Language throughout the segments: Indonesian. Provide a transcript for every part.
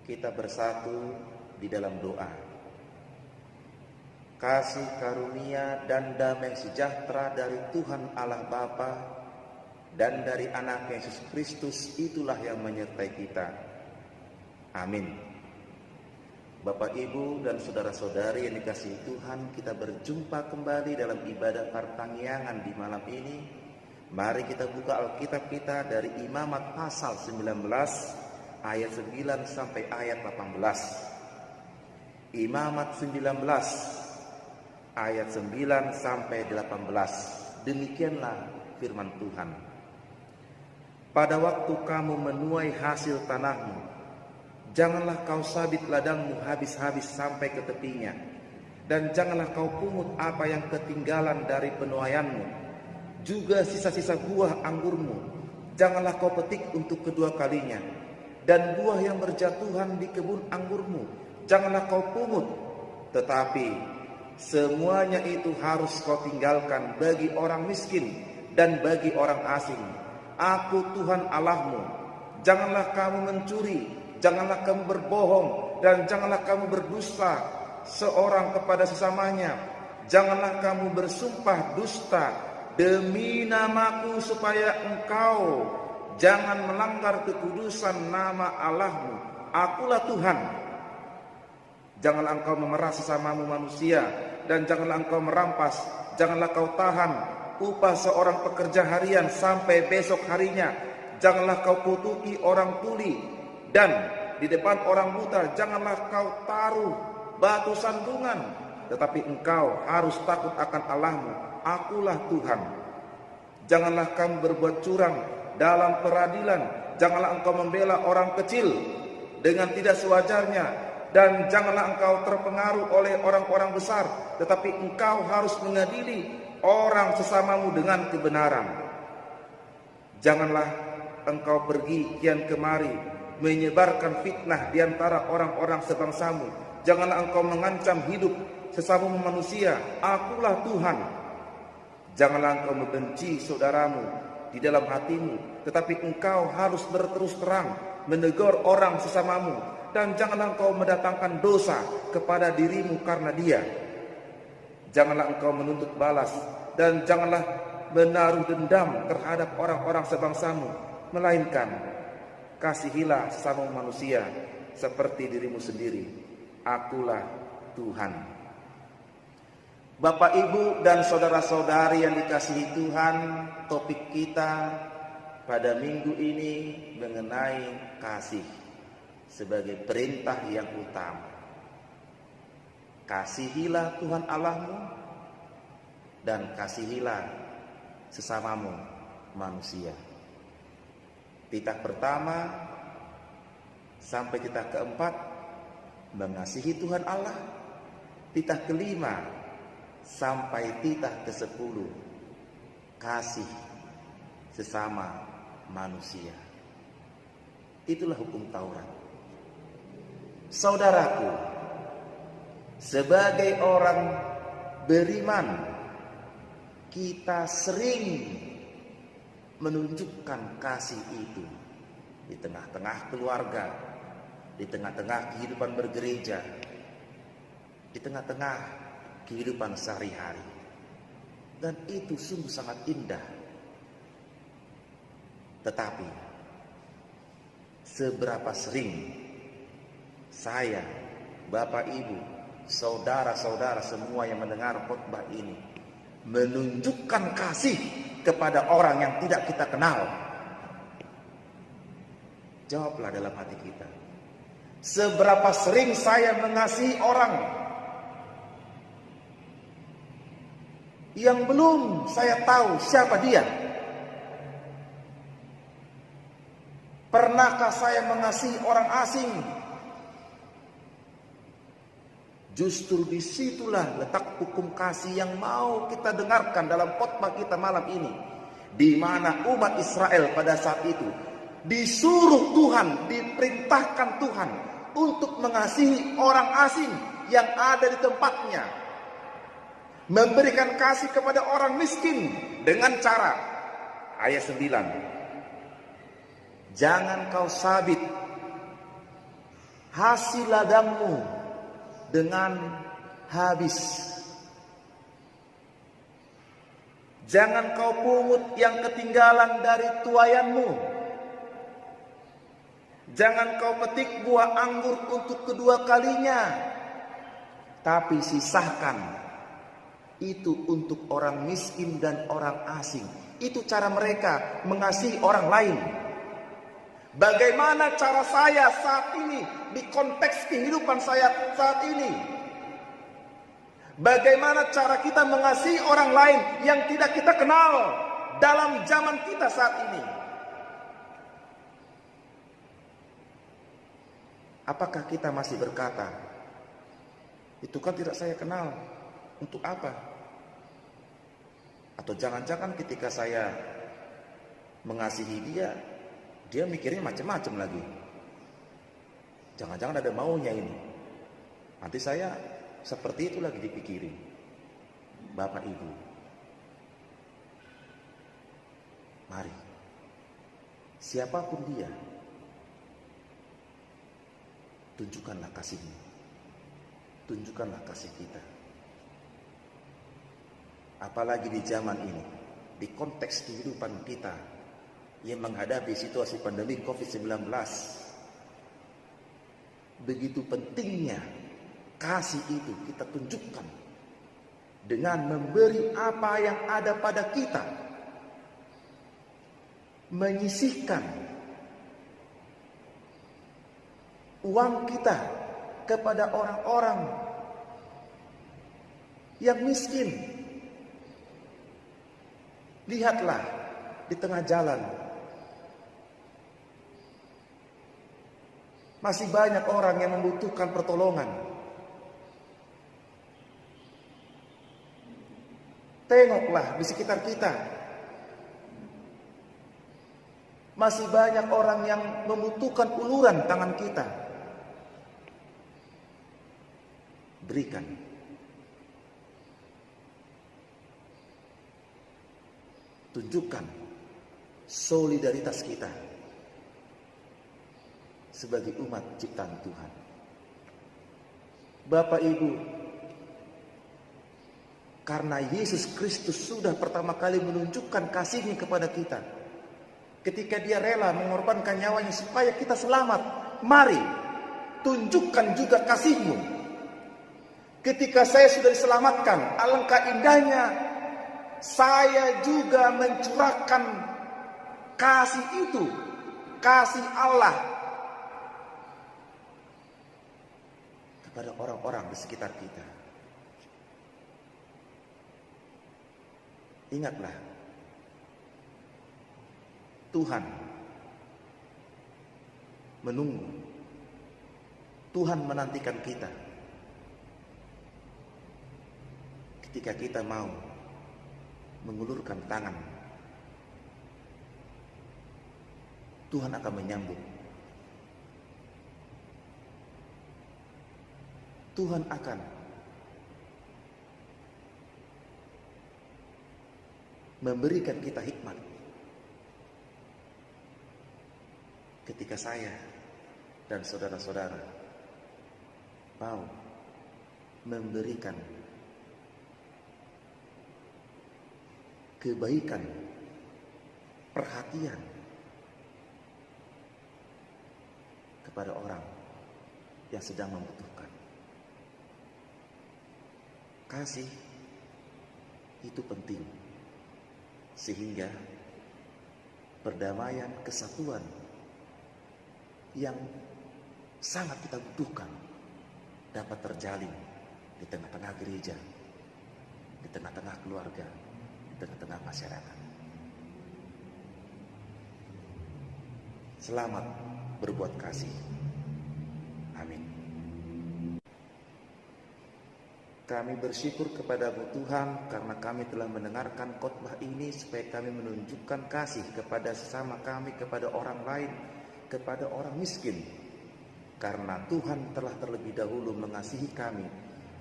kita bersatu di dalam doa. Kasih karunia dan damai sejahtera dari Tuhan Allah Bapa dan dari Anak Yesus Kristus itulah yang menyertai kita. Amin. Bapak, Ibu, dan saudara-saudari yang dikasihi Tuhan, kita berjumpa kembali dalam ibadah pertanggiangan di malam ini. Mari kita buka Alkitab kita dari Imamat pasal 19 ayat 9 sampai ayat 18. Imamat 19 ayat 9 sampai 18. Demikianlah firman Tuhan. Pada waktu kamu menuai hasil tanahmu, janganlah kau sabit ladangmu habis-habis sampai ke tepinya, dan janganlah kau pungut apa yang ketinggalan dari penuaianmu, juga sisa-sisa buah anggurmu janganlah kau petik untuk kedua kalinya, dan buah yang berjatuhan di kebun anggurmu janganlah kau pungut, tetapi semuanya itu harus kau tinggalkan bagi orang miskin dan bagi orang asing. Aku Tuhan Allahmu. Janganlah kamu mencuri, janganlah kamu berbohong, dan janganlah kamu berdusta seorang kepada sesamanya. Janganlah kamu bersumpah dusta demi namaku, supaya engkau jangan melanggar kekudusan nama Allahmu. Akulah Tuhan. Janganlah engkau memeras sesamamu manusia, dan janganlah engkau merampas. Janganlah kau tahan upah seorang pekerja harian sampai besok harinya. Janganlah kau kutuki orang tuli, dan di depan orang buta janganlah kau taruh batu sandungan. Tetapi engkau harus takut akan Allahmu. Akulah Tuhan. Janganlah kamu berbuat curang dalam peradilan. Janganlah engkau membela orang kecil dengan tidak sewajarnya, dan janganlah engkau terpengaruh oleh orang-orang besar, tetapi engkau harus mengadili orang sesamamu dengan kebenaran. Janganlah engkau pergi kian kemari menyebarkan fitnah di antara orang-orang sebangsamu. Janganlah engkau mengancam hidup sesamamu manusia. Akulah Tuhan. Janganlah engkau membenci saudaramu di dalam hatimu, tetapi engkau harus berterus terang menegur orang sesamamu. Dan janganlah engkau mendatangkan dosa kepada dirimu karena dia. Janganlah engkau menuntut balas, dan janganlah menaruh dendam terhadap orang-orang sebangsamu, melainkan kasihilah sesama manusia seperti dirimu sendiri. Akulah Tuhan. Bapak, Ibu, dan saudara-saudari yang dikasihi Tuhan, topik kita pada minggu ini mengenai kasih sebagai perintah yang utama. Kasihilah Tuhan Allahmu dan kasihilah sesamamu manusia. Titah pertama sampai titah keempat mengasihi Tuhan Allah. Titah kelima sampai titah ke-10 kasih sesama manusia. Itulah hukum Taurat. Saudaraku, sebagai orang beriman, kita sering menunjukkan kasih itu di tengah-tengah keluarga, di tengah-tengah kehidupan bergereja, di tengah-tengah kehidupan sehari-hari. Dan itu sungguh sangat indah. Tetapi seberapa sering saya, Bapak, Ibu, saudara-saudara semua yang mendengar khotbah ini menunjukkan kasih kepada orang yang tidak kita kenal? Jawablah dalam hati kita. Seberapa sering saya mengasihi orang yang belum saya tahu siapa dia? Pernahkah saya mengasihi orang asing? Justru disitulah letak hukum kasih yang mau kita dengarkan dalam khotbah kita malam ini. Di mana umat Israel pada saat itu disuruh Tuhan, diperintahkan Tuhan untuk mengasihi orang asing yang ada di tempatnya. Memberikan kasih kepada orang miskin dengan cara, ayat 9, jangan kau sabit hasil ladangmu dengan habis. Jangan kau pungut yang ketinggalan dari tuayanmu. Jangan kau petik buah anggur untuk kedua kalinya, tapi sisakan itu untuk orang miskin dan orang asing. Itu cara mereka mengasihi orang lain. Bagaimana cara saya saat ini di konteks kehidupan saya saat ini? Bagaimana cara kita mengasihi orang lain yang tidak kita kenal dalam zaman kita saat ini? Apakah kita masih berkata, itu kan tidak saya kenal, untuk apa? Atau jangan-jangan ketika saya mengasihi dia, dia mikirnya macam-macam lagi. Jangan-jangan ada maunya ini. Nanti saya seperti itu lagi dipikirin. Bapak Ibu, mari, siapapun dia, tunjukkanlah kasih-Mu. Tunjukkanlah kasih kita. Apalagi di zaman ini, di konteks kehidupan kita yang menghadapi situasi pandemi COVID-19, begitu pentingnya kasih itu kita tunjukkan dengan memberi apa yang ada pada kita, menyisihkan uang kita kepada orang-orang yang miskin. Lihatlah di tengah jalan, masih banyak orang yang membutuhkan pertolongan. Tengoklah di sekitar kita, masih banyak orang yang membutuhkan uluran tangan kita. Berikan. Tunjukkan solidaritas kita sebagai umat ciptaan Tuhan. Bapak Ibu, karena Yesus Kristus sudah pertama kali menunjukkan kasih-Nya kepada kita, ketika Dia rela mengorbankan nyawanya supaya kita selamat, mari tunjukkan juga kasih-Mu. Ketika saya sudah diselamatkan, alangkah indahnya saya juga mencurahkan kasih itu, kasih Allah kepada orang-orang di sekitar kita. Ingatlah, Tuhan menunggu, Tuhan menantikan kita ketika kita mau mengulurkan tangan. Tuhan akan menyambut. Tuhan akan memberikan kita hikmat ketika saya dan saudara-saudara mau memberikan kebaikan, perhatian kepada orang yang sedang membutuhkan. Kasih itu penting, sehingga perdamaian, kesatuan yang sangat kita butuhkan dapat terjalin di tengah-tengah gereja, di tengah-tengah keluarga, di tengah-tengah masyarakat. Selamat berbuat kasih. Amin. Kami bersyukur kepada-Mu Tuhan, karena kami telah mendengarkan khotbah ini, supaya kami menunjukkan kasih kepada sesama kami, kepada orang lain, kepada orang miskin. Karena Tuhan telah terlebih dahulu mengasihi kami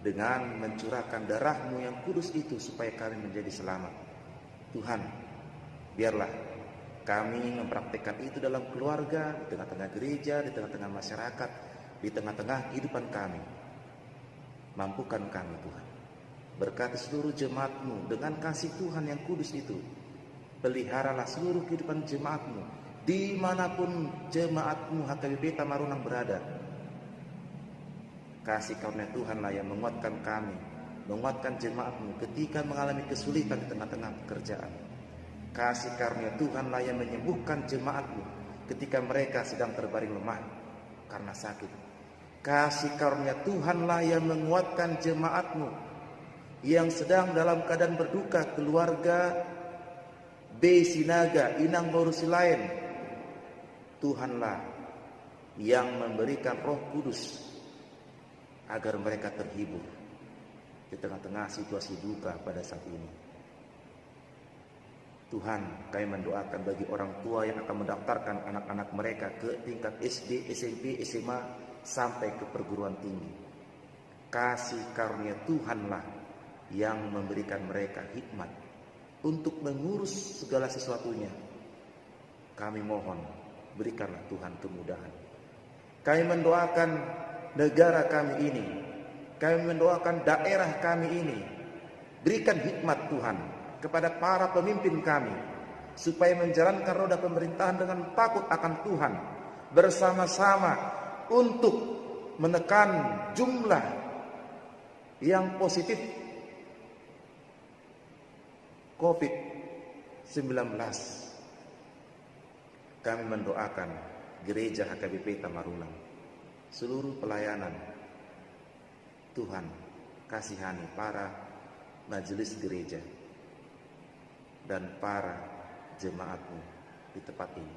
dengan mencurahkan darah-Mu yang kudus itu, supaya kami menjadi selamat. Tuhan, biarlah kami mempraktikkan itu dalam keluarga, di tengah-tengah gereja, di tengah-tengah masyarakat, di tengah-tengah kehidupan kami. Mampukan kami Tuhan. Berkati seluruh jemaat-Mu dengan kasih Tuhan yang kudus itu. Peliharalah seluruh kehidupan jemaat-Mu dimanapun jemaat-Mu HKBP Tamarunang berada. Kasih karunia Tuhanlah yang menguatkan kami, menguatkan jemaat-Mu ketika mengalami kesulitan di tengah-tengah pekerjaan. Kasih karunia Tuhanlah yang menyembuhkan jemaat-Mu ketika mereka sedang terbaring lemah karena sakit. Kasih karunia Tuhanlah yang menguatkan jemaat-Mu yang sedang dalam keadaan berduka, keluarga B Sinaga, Inang Borusi lain. Tuhanlah yang memberikan Roh Kudus agar mereka terhibur di tengah-tengah situasi duka pada saat ini. Tuhan, kami mendoakan bagi orang tua yang akan mendaftarkan anak-anak mereka ke tingkat SD, SMP, SMA, sampai ke perguruan tinggi. Kasih karunia Tuhanlah yang memberikan mereka hikmat untuk mengurus segala sesuatunya. Kami mohon, berikanlah Tuhan kemudahan. Kami mendoakan negara kami ini, kami mendoakan daerah kami ini. Berikan hikmat Tuhan kepada para pemimpin kami, supaya menjalankan roda pemerintahan dengan takut akan Tuhan, bersama-sama untuk menekan jumlah yang positif COVID-19. Kami mendoakan gereja HKBP Tamarunang, seluruh pelayanan. Tuhan, kasihani para majelis gereja dan para jemaat-Mu di tempat ini.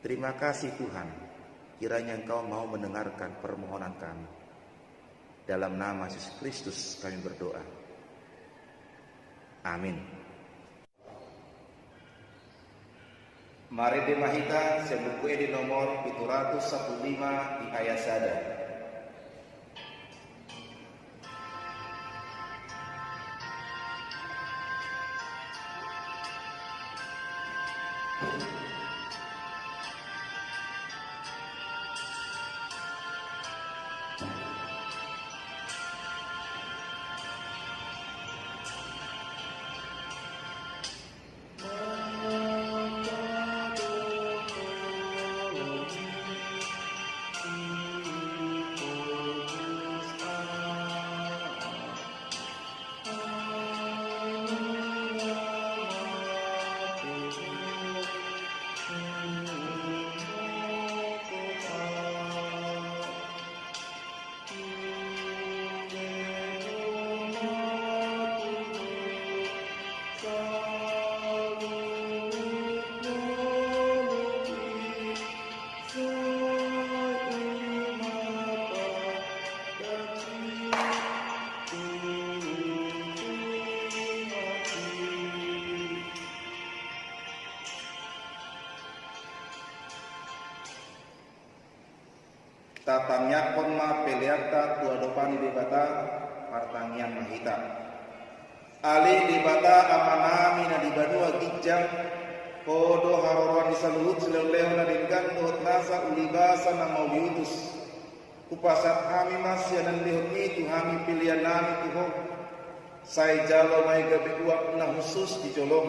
Terima kasih Tuhan, kiranya Engkau mau mendengarkan permohonan kami. Dalam nama Yesus Kristus kami berdoa. Amin. Mari dimahita sebuku di nomor 715 di ayat sada. Tatangnya konma peliata tua dopani debata partangyan mahita. Ali debata amanami na dibadua gijang kodo haroran disaluhut seleleho na dinggan tuhut nasa ulibasa na mau diutus. Upasat kami masih dan lihut itu kami pilihan nami tuho. Saya jalo mai gabi uap na khusus di jolong.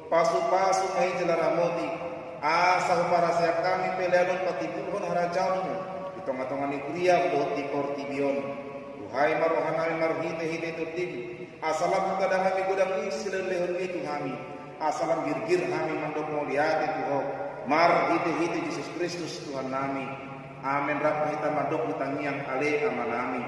Pasu-pasu mai jelaramoti. Asa para siap kami pilihan patibulhon harajaumu. Tonga-tonga ni kuria boti kortibion. Tuhai marohanami marhite-hite tutib. Asalam kada kami gudang isilan lehon itu kami. Asalam girgir kami mandok moliate tuho. Mar hite-hite Yesus Kristus Tuhan nami. Amin rapa hita mandok utangiang ale amanami.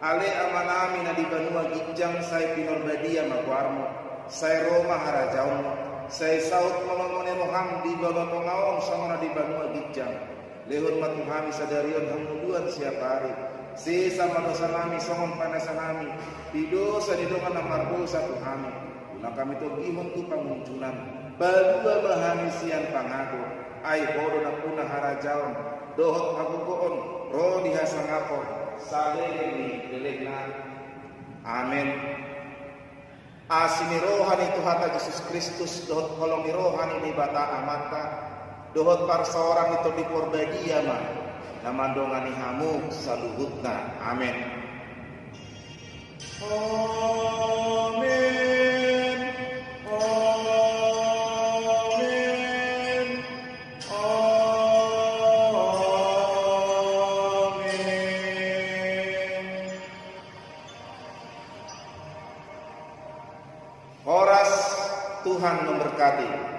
Ale amanami na di banua gijang say pinorbadia magwarmo. Say Roma harajaumo. Say saut mamamone roham di bawah pengaom sama na di banua gijang. Lehon matuhami sadarion hamuduan siap hari. Sisa madosa nami songon panasa nami. Didosa didongan amardosa tuhami. Guna kami togihon tu pamuncunan. Badua bahami sian pangago. Ay bodo na punah harajaon. Dohot hagukoon. Roh dihasangako. Saleni delekna. Amin. Asinirohan itu hata Yesus Kristus. Dohot kolong irohan ini bata amata. Dohot par seorang itu di porbadia mah namandongani hamu saluhutna. Amin. Amin. Amin. Amin. Horas, Tuhan memberkati.